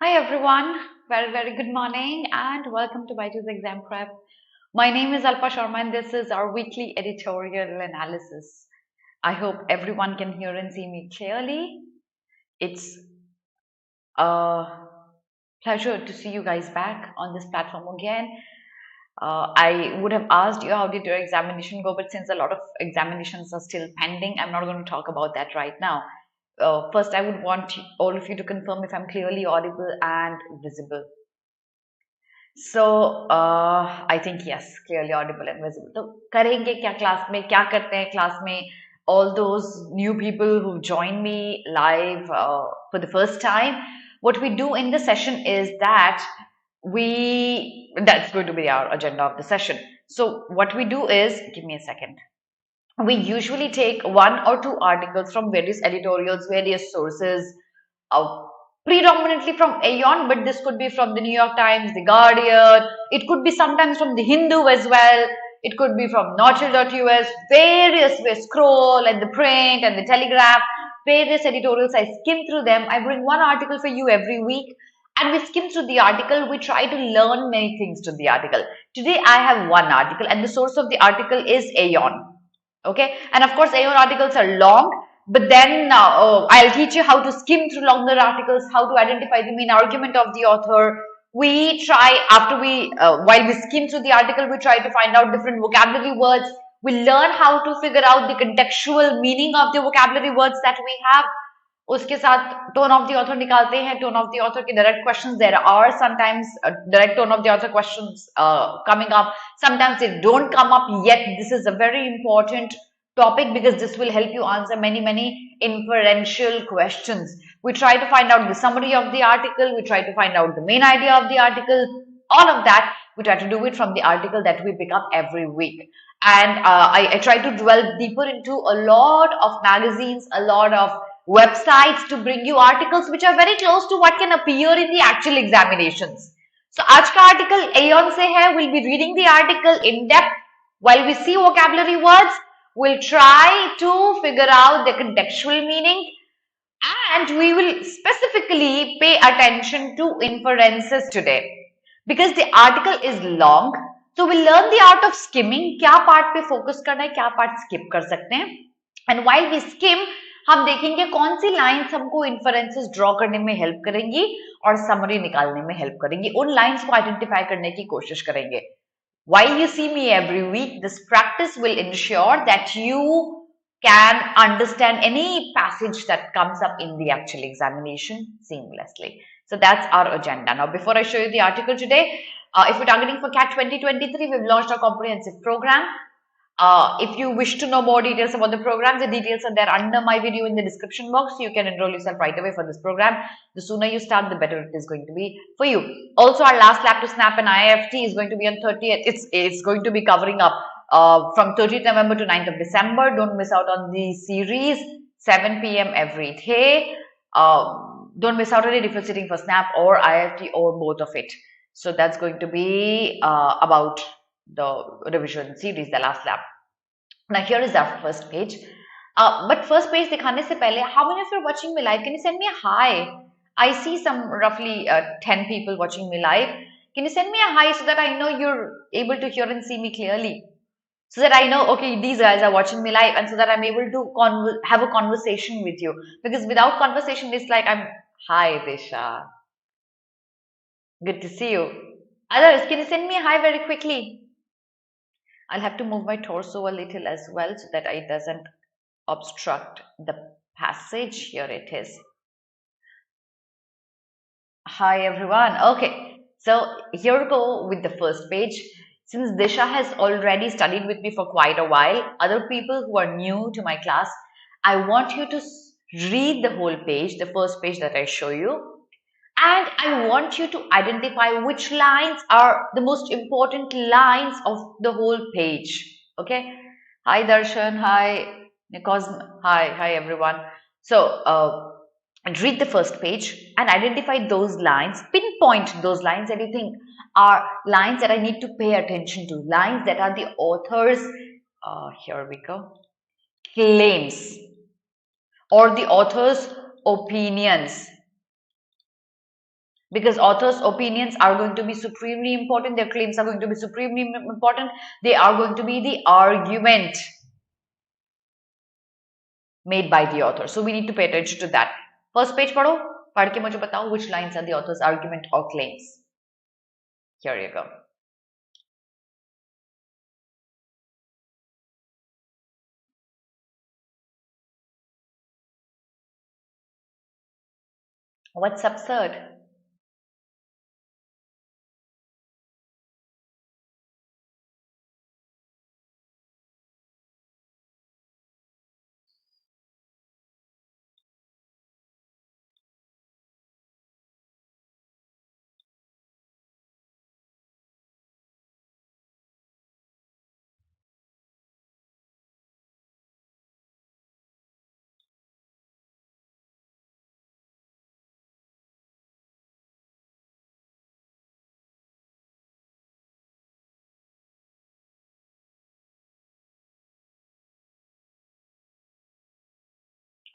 Hi everyone, very good morning and welcome to BYJU'S exam prep. My name is Alpa Sharma and this is our weekly editorial analysis. I hope everyone can hear and see me clearly. It's a pleasure to see you guys back on this platform again. I would have asked you how did your examination go, but since a lot of examinations are still pending, I'm not going to talk about that right now. First, I would want all of you to confirm if I'm clearly audible and visible. So I think yes, clearly audible and visible. तो करेंगे क्या class में क्या करते हैं class में all those new people who join me live for the first time, what we do in the session is that that's going to be our agenda of the session. So what we do is, give me a second. We usually take one or two articles from various editorials, various sources, uh, predominantly from Aeon, but this could be from the New York Times, the Guardian. It could be sometimes from the Hindu as well. It could be from Naughty.us, various ways, Scroll and the Print and the Telegraph, various editorials. I skim through them. I bring one article for you every week and we skim through the article. We try to learn many things to the article. Today I have one article and the source of the article is Aeon. Okay, and of course Aeon articles are long, but then I'll teach you how to skim through longer articles, how to identify the main argument of the author. We try, while we skim through the article, we try to find out different vocabulary words. We learn how to figure out the contextual meaning of the vocabulary words that we have. उसके साथ tone of the author निकालते हैं, tone of the author के direct questions. There are sometimes direct tone of the author questions coming up. Sometimes they don't come up yet. This is a very important topic because this will help you answer many inferential questions. We try to find out the summary of the article. We try to find out the main idea of the article. All of that, we try to do it from the article that we pick up every week. And I try to delve deeper into a lot of magazines, a lot of websites to bring you articles which are very close to what can appear in the actual examinations. So आज का article Aeon से है. We'll be reading the article in depth. While we see vocabulary words, we'll try to figure out the contextual meaning and we will specifically pay attention to inferences today. Because the article is long, so we'll learn the art of skimming. क्या part पे focus करना है, क्या part skip कर सकते हैं. And while we skim, हम देखेंगे कौन सी लाइन्स हमको इन्फरेंसेस ड्रॉ करने में हेल्प करेंगी और समरी निकालने में हेल्प करेंगी. उन लाइन्स को आइडेंटिफाई करने की कोशिश करेंगे. While you see me every week, this practice will ensure that you can understand any passage that comes up in the actual examination seamlessly. So that's our agenda. Now, before I show you the article today, if you're targeting for CAT 2023, we've launched our comprehensive program. If you wish to know more details about the programs, the details are there under my video in the description box. So you can enroll yourself right away for this program. The sooner you start, the better it is going to be for you. Also, our last lap to snap and IFT is going to be on 30th. It's going to be covering up from 30th November to 9th of December. Don't miss out on the series, 7 p.m. every day. Don't miss out on it if you're sitting for snap or IFT or both of it. So that's going to be about the revision series, the last lap. Now here is our first page. But first page दिखाने से पहले, how many of you are watching me live? Can you send me a hi? I see some roughly 10 people watching me live. Can you send me a hi so that I know you're able to hear and see me clearly? So that I know, okay, these guys are watching me live, and so that I'm able to have a conversation with you. Because without conversation, it's like hi Disha. Good to see you. Others, can you send me a hi very quickly? I'll have to move my torso a little as well so that it doesn't obstruct the passage. Here it is. Hi everyone. Okay, so here we go with the first page. Since Disha has already studied with me for quite a while, other people who are new to my class, I want you to read the whole page, the first page that I show you. And I want you to identify which lines are the most important lines of the whole page. Okay. Hi Darshan. Hi Nikos. Hi everyone. So read the first page and identify those lines. Pinpoint those lines that you think are lines that I need to pay attention to. Lines that are the author's, here we go, claims or the author's opinions. because authors' opinions are going to be supremely important. Their claims are going to be supremely important. They are going to be the argument made by the author. So we need to pay attention to that. First page padho, pad ke mujhe batao which lines are the author's argument or claims. Here you go. What's absurd?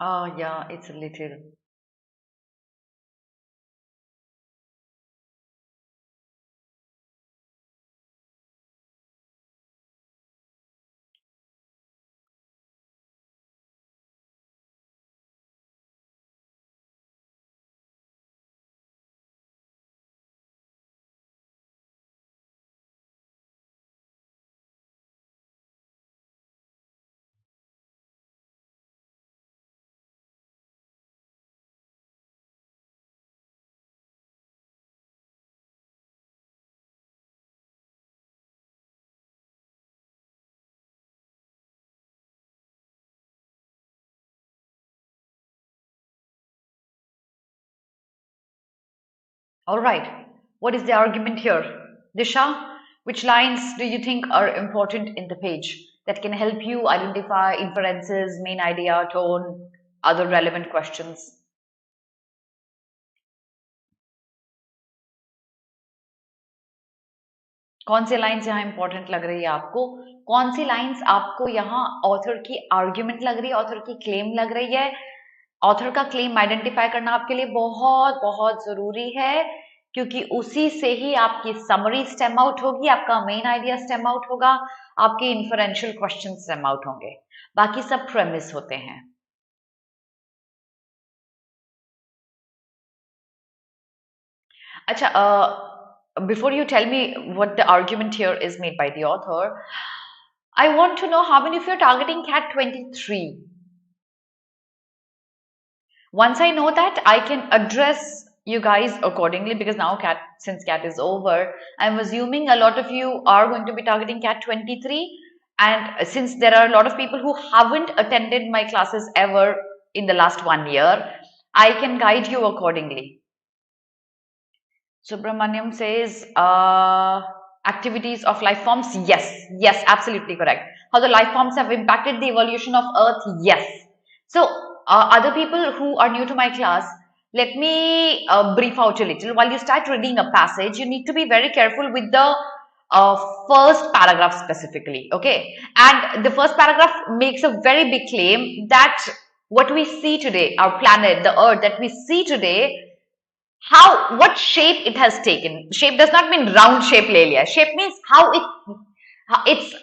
Oh, yeah, it's a little. All right. What is the argument here? Disha, which lines do you think are important in the page that can help you identify inferences, main idea, tone, other relevant questions? कौन सी lines यहाँ important लग रही है आपको? कौन सी lines आपको यहाँ author की आर्ग्यूमेंट लग रही है, ऑथर की क्लेम लग रही है? ऑथर का क्लेम आइडेंटिफाई करना आपके लिए बहुत बहुत जरूरी है, क्योंकि उसी से ही आपकी समरी स्टेम आउट होगी, आपका मेन आइडिया स्टेम आउट होगा, आपके इन्फरेंशियल क्वेश्चन स्टेम आउट होंगे, बाकी सब प्रेमिस होते हैं. अच्छा, before you tell me what the argument here is made by the author, I want to know how many of you are targeting CAT 23. Once I know that, I can address you guys accordingly, because now since CAT is over, I'm assuming a lot of you are going to be targeting CAT 23, and since there are a lot of people who haven't attended my classes ever in the last 1 year, I can guide you accordingly. Subramaniam says, activities of life forms. Yes, absolutely correct. How the life forms have impacted the evolution of Earth. Yes. So, other people who are new to my class, let me brief out a little. While you start reading a passage, you need to be very careful with the first paragraph specifically. Okay. And the first paragraph makes a very big claim that what we see today, our planet, the Earth that we see today, what shape it has taken. Shape does not mean round shape le liya. Shape means how its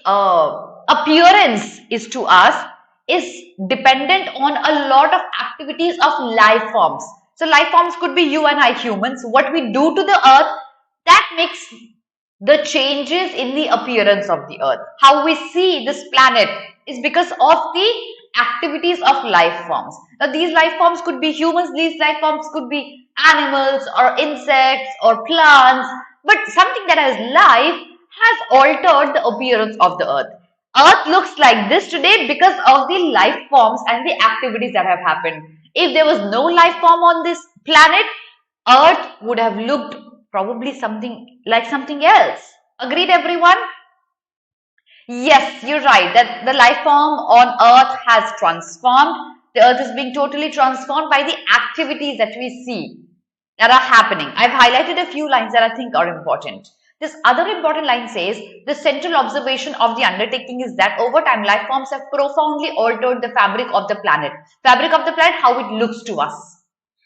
appearance is to us is dependent on a lot of activities of life forms. So life forms could be you and I humans. What we do to the earth, that makes the changes in the appearance of the earth. How we see this planet is because of the activities of life forms. Now these life forms could be humans, these life forms could be animals or insects or plants, but something that has life has altered the appearance of the earth. Earth looks like this today because of the life forms and the activities that have happened. If there was no life form on this planet, earth would have looked probably something else. Agreed, everyone? Yes, you're right, that the life form on earth has transformed. The earth is being totally transformed by the activities that we see that are happening. I've highlighted a few lines that I think are important. This other important line says, the central observation of the undertaking is that over time, life forms have profoundly altered the fabric of the planet. Fabric of the planet, how it looks to us.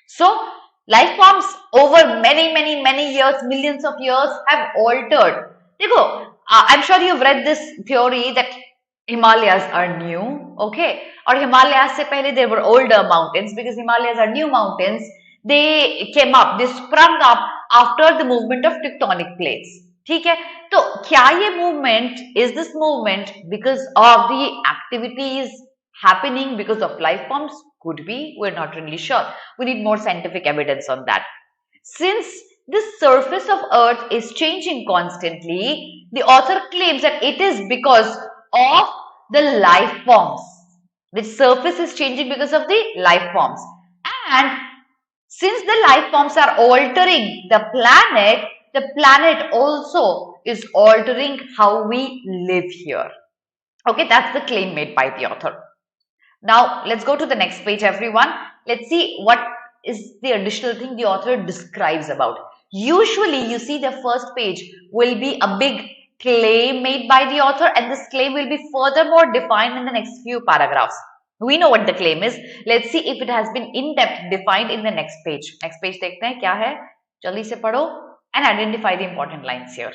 So, Life forms over many years, millions of years have altered. देखो, I'm sure you've read this theory that Himalayas are new, okay? और Himalayas से पहले there were older mountains because Himalayas are new mountains. They came up, they sprung up after the movement of tectonic plates. ठीक है? तो क्या ये movement, is this movement because of the activities happening because of life forms? Could be, we're not really sure. We need more scientific evidence on that. Since the surface of Earth is changing constantly, the author claims that it is because of the life forms. The surface is changing because of the life forms. And since the life forms are altering the planet also is altering how we live here. Okay, that's the claim made by the author. Now, let's go to the next page, everyone. Let's see what is the additional thing the author describes about. Usually, you see the first page will be a big claim made by the author, and this claim will be furthermore defined in the next few paragraphs. We know what the claim is. Let's see if it has been in-depth defined in the next page. Next page देखते हैं क्या है. जल्दी से पढ़ो and identify the important lines here.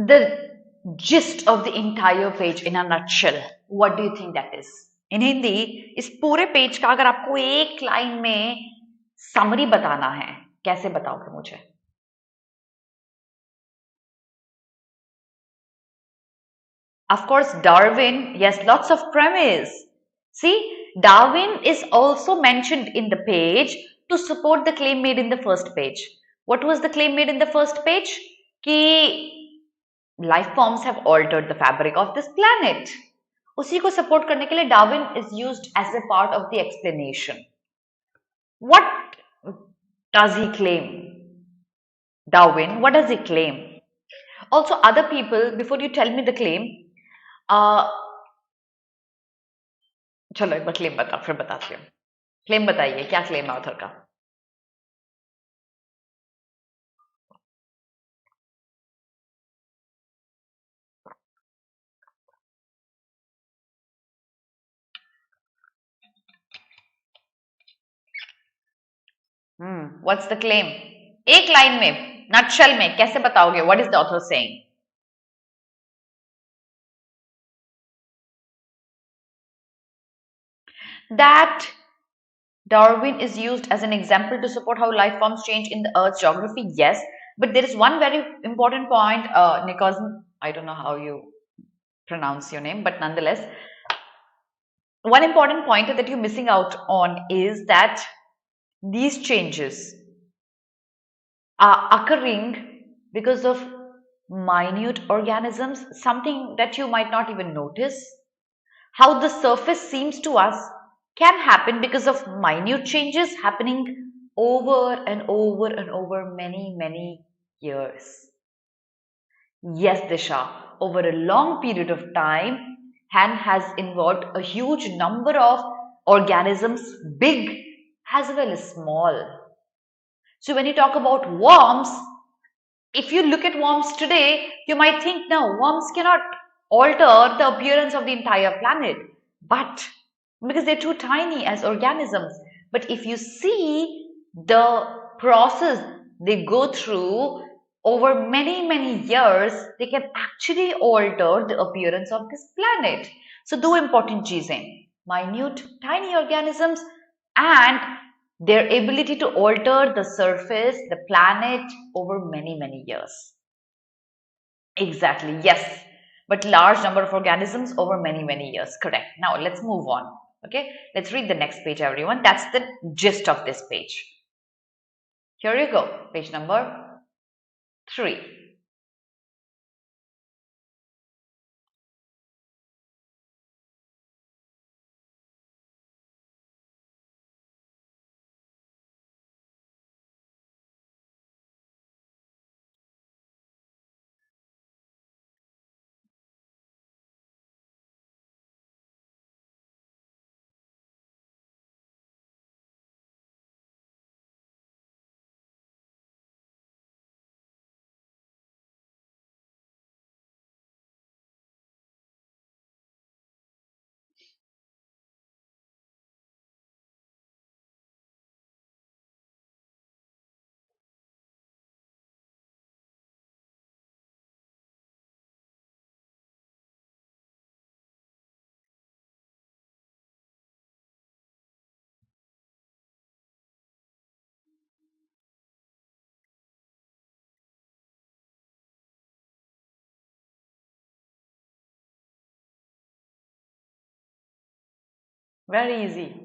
The gist of the entire page in a nutshell, what do you think that is? In Hindi, इस पूरे page का अगर आपको एक लाइन में समरी बताना है, कैसे बताओगे मुझे? Of course, Darwin, yes, lots of premise. See, Darwin is also mentioned in the page to support the claim made in the first page. What was the claim made in the first page? कि life forms have altered the fabric of this planet. उसी को support करने के लिए Darwin is used as a part of the explanation. What does he claim? Darwin, what does he claim? Also, other people, before you tell me the claim, चलो एक बार claim बताओ फिर बताती हूँ. क्लेम बताइए, क्या क्लेम है ऑथर का? What's the claim? एक लाइन में, नटशेल में कैसे बताओगे? What is the author saying? That Darwin is used as an example to support how life forms change in the Earth's geography. Yes, but there is one very important point, Nikos, I don't know how you pronounce your name, but nonetheless, one important point that you're missing out on is that these changes are occurring because of minute organisms, something that you might not even notice. How the surface seems to us can happen because of minute changes happening over and over many years. Yes, Disha, over a long period of time, has involved a huge number of organisms, big as well as small. So when you talk about worms, if you look at worms today, you might think, no, worms cannot alter the appearance of the entire planet. But because they're too tiny as organisms. But if you see the process they go through, over many years, they can actually alter the appearance of this planet. So दो important चीजें, minute tiny organisms and their ability to alter the surface, the planet over many years. Exactly, yes. But large number of organisms over many years. Correct. Now let's move on. Okay, let's read the next page, everyone. That's the gist of this page. Here you go, page number 3. Very easy.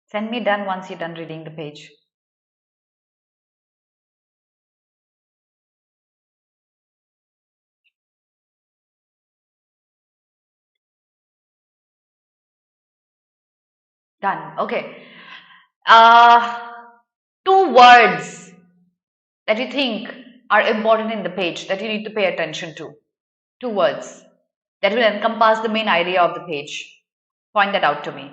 Send me done once you're done reading the page. Done. Okay. Uh, 2 words that you think are important in the page that you need to pay attention to. 2 words that will encompass the main idea of the page. Point that out to me.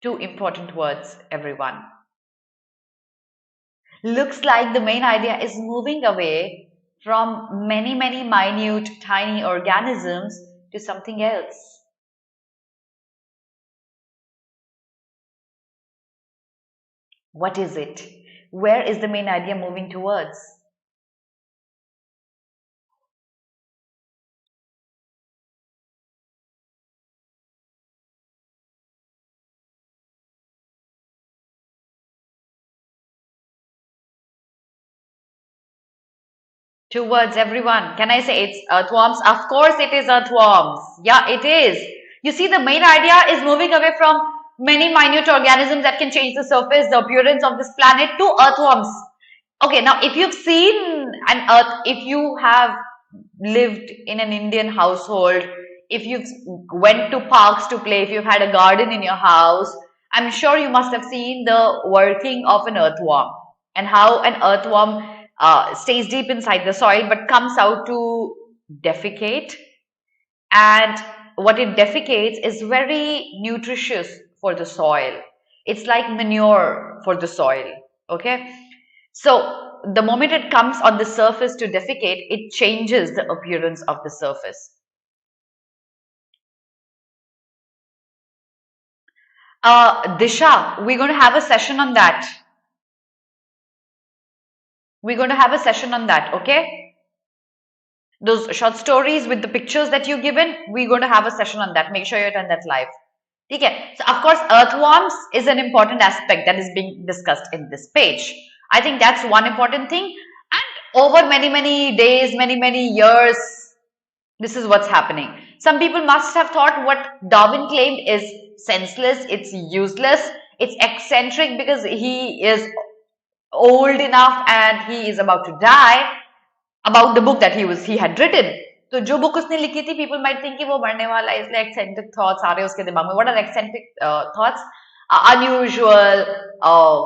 2 important words, everyone. Looks like the main idea is moving away from many minute tiny organisms to something else. What is it? Where is the main idea moving towards? Two words, everyone. Can I say it's earthworms? Of course it is earthworms. Yeah, it is. You see, the main idea is moving away from many minute organisms that can change the surface, the appearance of this planet to earthworms. Okay, now if you've seen an earth, if you have lived in an Indian household, if you've went to parks to play, if you've had a garden in your house, I'm sure you must have seen the working of an earthworm and how an earthworm stays deep inside the soil but comes out to defecate, and what it defecates is very nutritious for the soil. It's like manure for the soil. Okay, so the moment it comes on the surface to defecate, it changes the appearance of the surface. Disha, we're going to have a session on that. We're going to have a session on that, okay? Those short stories with the pictures that you've given, we're going to have a session on that. Make sure you attend that live. Okay. So, of course, earthworms is an important aspect that is being discussed in this page. I think that's one important thing. And over many days, many years, this is what's happening. Some people must have thought what Darwin claimed is senseless, it's useless, it's eccentric because he is old enough and he is about to die, about the book that he had written. तो जो book उसने लिखी थी, people might think कि वो मरने वाला है, इसलिए eccentric thoughts आ रहे हैं उसके दिमाग में. What are eccentric thoughts? Unusual,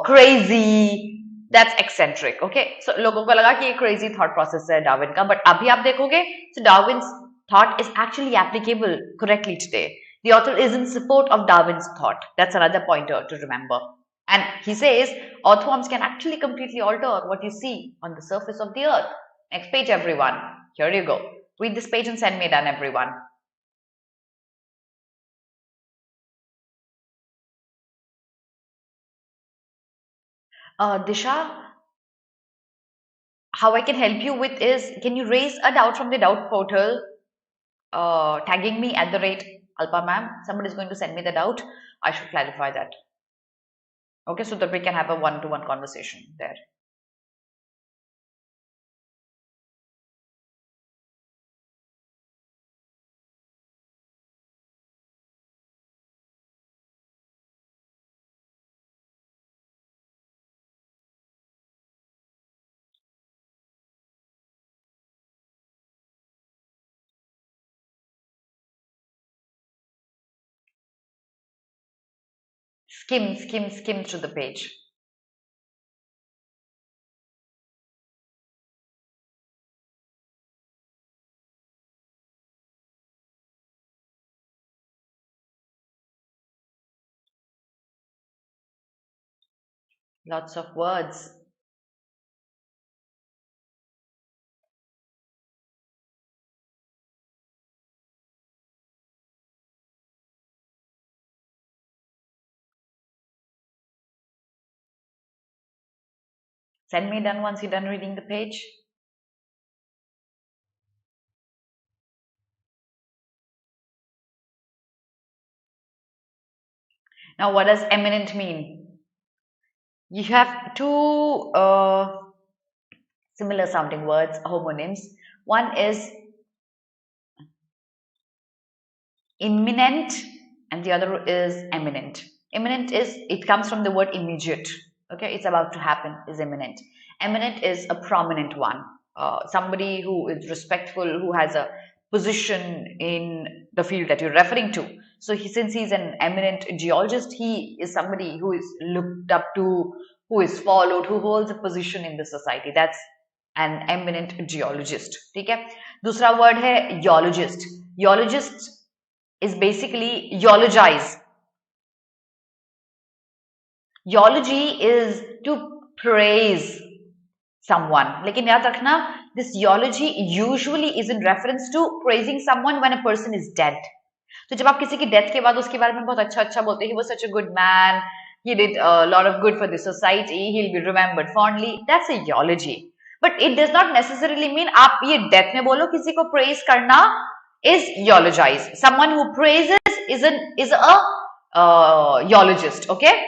crazy. That's eccentric. Okay, so लोगों को लगा कि ये crazy thought process है Darwin का, but अभी आप देखोगे, so Darwin's thought is actually applicable correctly today. The author is in support of Darwin's thought. That's another pointer to remember. And he says earthworms can actually completely alter what you see on the surface of the earth. Next page, everyone. Here you go. Read this page and send me done, everyone. Disha, how I can help you with is, can you raise a doubt from the doubt portal, tagging me at the rate Alpa ma'am? Somebody is going to send me the doubt. I should clarify that. Okay, so that we can have a one-to-one conversation there. Skim through the page. Lots of words. Send me done once you're done reading the page. Now, what does eminent mean? You have two similar sounding words, homonyms. One is imminent and the other is eminent. Imminent is, it comes from the word immediate. Okay, it's about to happen is imminent. Eminent is a prominent one. Somebody who is respectful, who has a position in the field that you're referring to. So since he's an eminent geologist, he is somebody who is looked up to, who is followed, who holds a position in the society. That's an eminent geologist. ठीक है? दूसरा word है geologist. Geologist is basically eulogize. Eulogy is to praise someone. लेकिन याद रखना, this eulogy usually is in reference to praising someone when a person is dead. तो जब आप किसी की डेथ के बाद उसके बारे में बहुत अच्छा बोलते हैं, he was such a good man, he did a lot of good for the society, he'll be remembered fondly, that's a eulogy. But it does not necessarily mean आप ये डेथ में बोलो, किसी को praise करना is eulogize. Someone who praises is a eulogist. Okay,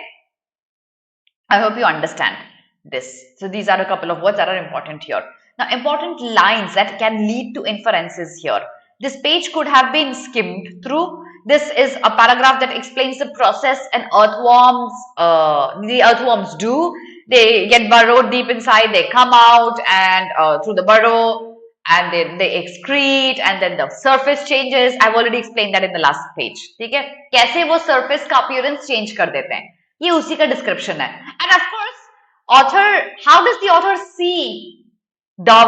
I hope you understand this. So these are a couple of words that are important here. Now, important lines that can lead to inferences here. This page could have been skimmed through. This is a paragraph that explains the process and the earthworms do. They get burrowed deep inside, they come out and through the burrow, and then they excrete, and then the surface changes. I've already explained that in the last page. ठीक है? कैसे वो surface का appearance change कर देते हैं? ये उसी का description है. And of course, how does the author see Darwin